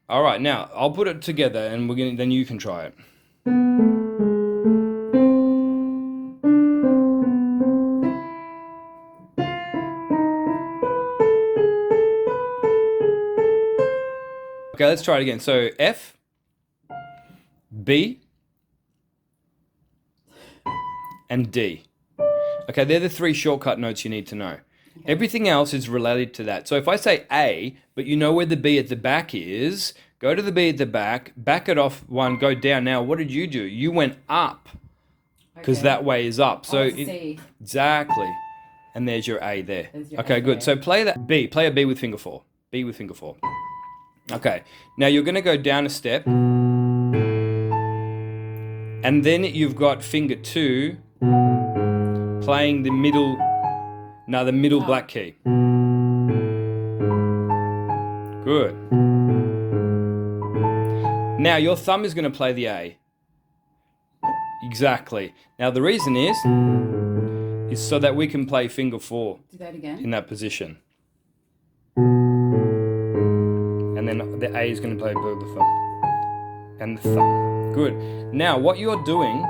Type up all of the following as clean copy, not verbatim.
All right, now I'll put it together and then you can try it. Okay, let's try it again. So F, B, and D. Okay, they're the three shortcut notes you need to know. Everything else is related to that. So if I say A, but you know where the B at the back is, go to the B at the back it off one, go down. Now, what did you do? You went up because Okay. that way is up. So it's C. exactly. And there's your A there. There's your Okay, A good. there. So play that B. Play a B with finger four. B with finger four. Okay. Now you're going to go down a step. And then you've got finger two playing the middle black key. Good. Now your thumb is going to play the A. Exactly. Now the reason is so that we can play finger four Do that again. in that position. And then the A is going to play both the thumb and the thumb. Good. Now what you're doing,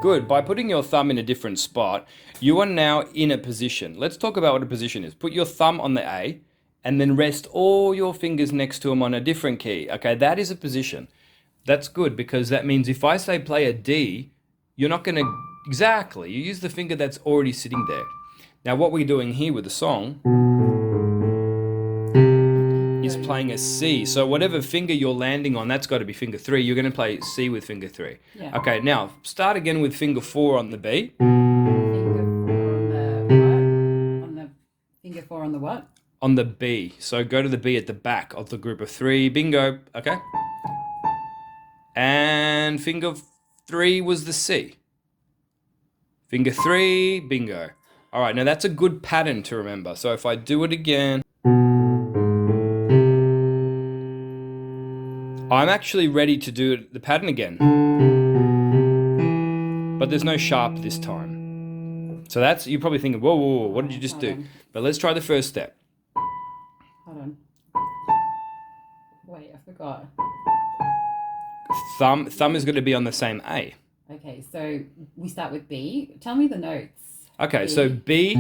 good, by putting your thumb in a different spot, you are now in a position. Let's talk about what a position is. Put your thumb on the A and then rest all your fingers next to them on a different key. Okay, that is a position. That's good because that means if I say play a D, you're not going to, exactly, you use the finger that's already sitting there. Now what we're doing here with the song is playing a C. So whatever finger you're landing on, that's got to be finger three. You're going to play C with finger three. Yeah. Okay, now start again with finger four on the B. Finger four on the what? On the B. So go to the B at the back of the group of three. Bingo. Okay. And finger three was the C. Finger three, bingo. All right, now that's a good pattern to remember. So if I do it again, I'm actually ready to do the pattern again. But there's no sharp this time. So that's, you're probably thinking, whoa, whoa, whoa, what did you just do? But let's try the first step. Hold on. Wait, I forgot. Thumb is going to be on the same A. Okay, so we start with B. Tell me the notes. Okay, B. so B,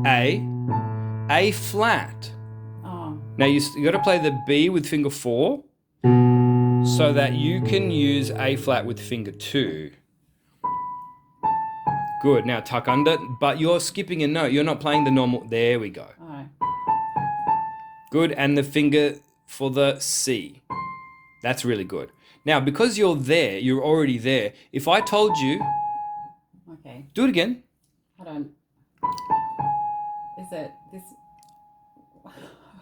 A flat. Oh, Now you got to play the B with finger four so that you can use A flat with finger two. Good, now tuck under, but you're skipping a note. You're not playing the normal, there we go. all right. Good, and the finger for the C. That's really good. Now, because you're there, you're already there. If I told you, Okay, do it again. hold on. Is it this?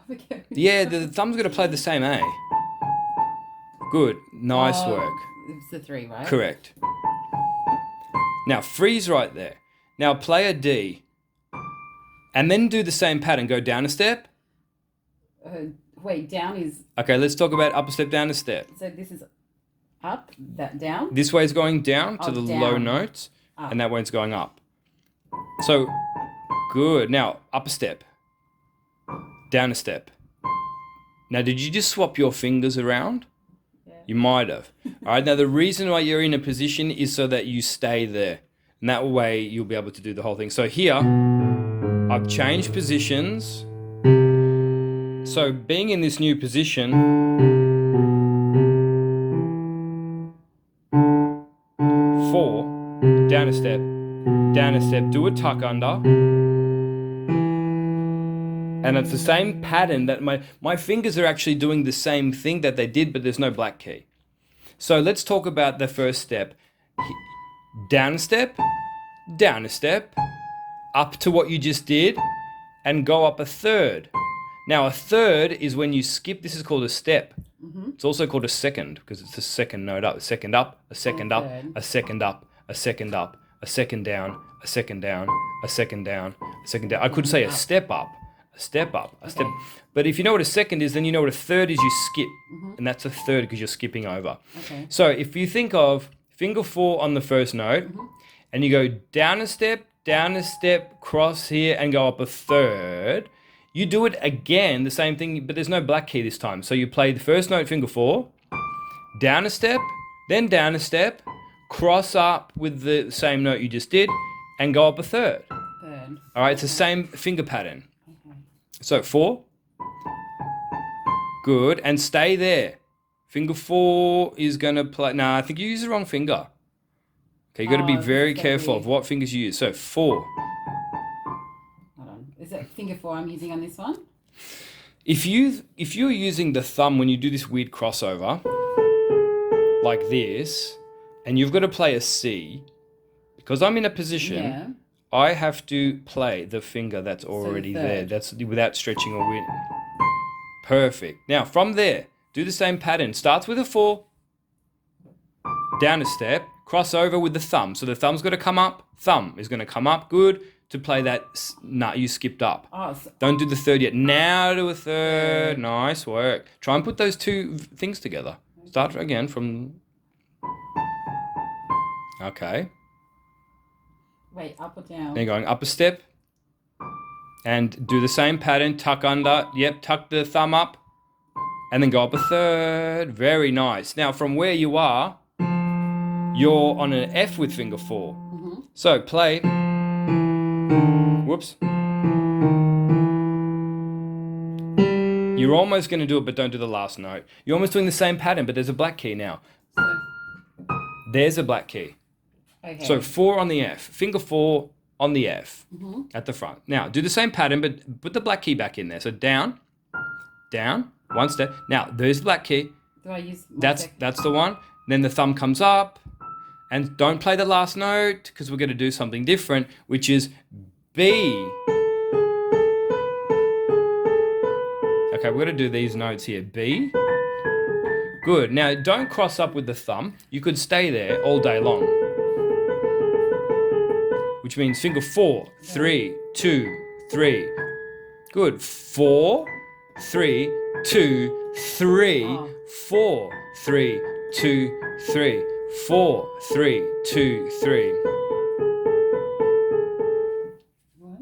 Forget me. Yeah, the thumb's going to play the same A. Good, nice Oh, work. It's the three, right? Correct. Now freeze right there. Now play a D. And then do the same pattern. Go down a step. Wait, down is, Okay, let's talk about up a step, down a step. so this is up, that down? This way is going down to Oh, the down. low notes, Up. and that one's going up. So, good. Now, up a step. Down a step. Now, did you just swap your fingers around? Yeah. You might have. All right, now the reason why you're in a position is so that you stay there. And that way you'll be able to do the whole thing. So here, I've changed positions. So being in this new position, 4, down a step, do a tuck under. And it's the same pattern that my fingers are actually doing the same thing that they did, but there's no black key. So let's talk about the first step. Down a step, up to what you just did, and go up a third. Now a third is when you skip, this is called a step. It's also called a second because it's the second note up. A second up, a second up, a second up, a second up, a second down, a second down, a second down, a second down. I could say a step up, a step up, a step. But if you know what a second is, then you know what a third is, you skip. And that's a third because you're skipping over. Okay. So if you think of finger 4 on the first note, and you go down a step, cross here, and go up a third, you do it again, the same thing, but there's no black key this time. So you play the first note, finger 4, down a step, then down a step, cross up with the same note you just did, and go up a third. Third. All right, it's the same finger pattern. Okay. So 4. Good, and stay there. Finger 4 is going to play... Nah, I think you used the wrong finger. Okay, you got to be very careful of what fingers you use. So 4. Hold on. Is it finger 4 I'm using on this one? If you're using the thumb when you do this weird crossover, like this, and you've got to play a C, because I'm in a position, Yeah. I have to play the finger that's already there. third. That's without stretching or weird. Perfect. Now from there, do the same pattern. Starts with a 4, down a step, cross over with the thumb. So the thumb's got to come up, thumb is going to come up. Good. To play that nut you skipped up. Oh, so, Don't do the third yet. Now do a third. Nice work. Try and put those two things together. Start again from... Okay. wait, up or down? Then going up a step. And do the same pattern. Tuck under. Yep, tuck the thumb up. And then go up a third. Very nice. Now from where you are, you're on an F with finger 4. Mm-hmm. So play... Whoops. You're almost going to do it, but don't do the last note. You're almost doing the same pattern, but there's a black key now. So, There's a black key. okay. So 4 on the F. Finger 4 on the F Mm-hmm. at the front. Now, do the same pattern, but put the black key back in there. So down, down, one step. Now, there's the black key. Do I use my That's the one. Then the thumb comes up. And don't play the last note, because we're going to do something different, which is B. Okay, we're going to do these notes here. B. Good. Now, don't cross up with the thumb. You could stay there all day long. Which means finger 4, 3, 2, 3. Good. 4, 3, 2, 3. Oh. 4, 3, 2, 3. 4, 3, 2, 3. What?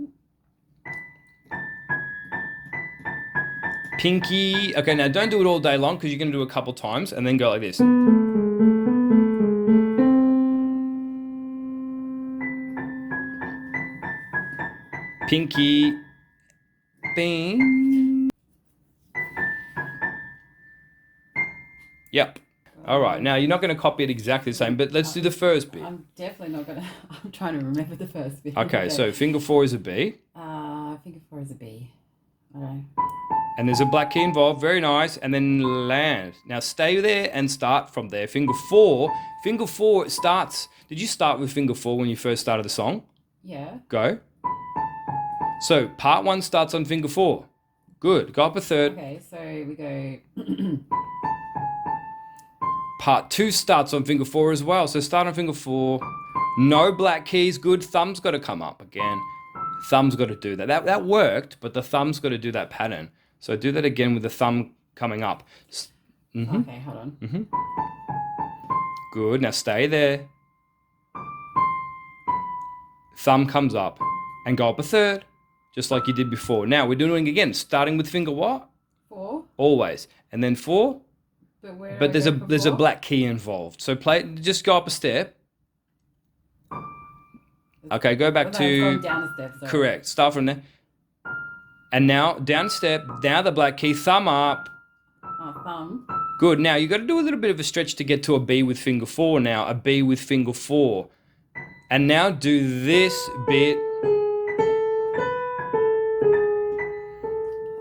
Pinky. Okay, now don't do it all day long because you're going to do it a couple times and then go like this. Pinky. Bing. Yep. All right. Now you're not going to copy it exactly the same, but let's do the first bit. I'm definitely not gonna. I'm trying to remember the first bit. Okay, so finger 4 is a B, finger 4 is a B. Okay. and there's a black key involved. Very nice. And then land. Now stay there and start from there. Finger 4. Finger 4 starts. Did you start with finger 4 when you first started the song? Yeah. Go. So part 1 starts on finger 4. Good. Go up a third. Okay, so we go. Part 2 starts on finger 4 as well. So start on finger 4. No black keys. Good. Thumb's got to come up again. Thumb's got to do that. That worked, but the thumb's got to do that pattern. So do that again with the thumb coming up. Okay, hold on. Good. Now stay there. Thumb comes up and go up a third, just like you did before. Now we're doing it again, starting with finger what? 4. Always. And then 4. But where? But do I go for there's a 4? black key involved. So just go up a step. Okay, go back Oh, no, it's to gone down a step. Sorry. correct. Start from there. And now down a step. Now the black key. Thumb up. Oh, thumb. Good. Now you got to do a little bit of a stretch to get to a B with finger 4. Now a B with finger 4. And now do this bit.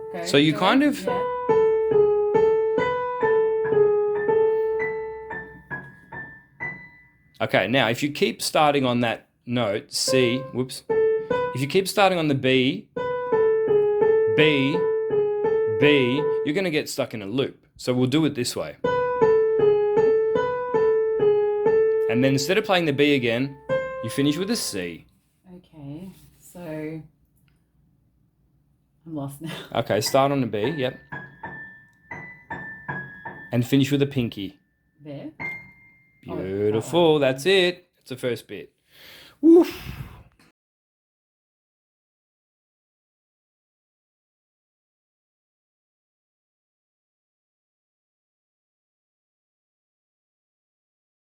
Okay. So you go. kind of- Yeah. Okay, now if you keep starting on that note, C, whoops. If you keep starting on the B, B, B, you're going to get stuck in a loop. So we'll do it this way. And then instead of playing the B again, you finish with a C. Okay, so I'm lost now. Okay, start on the B, yep. And finish with a pinky. There. Beautiful, that's it. It's the first bit. Woof.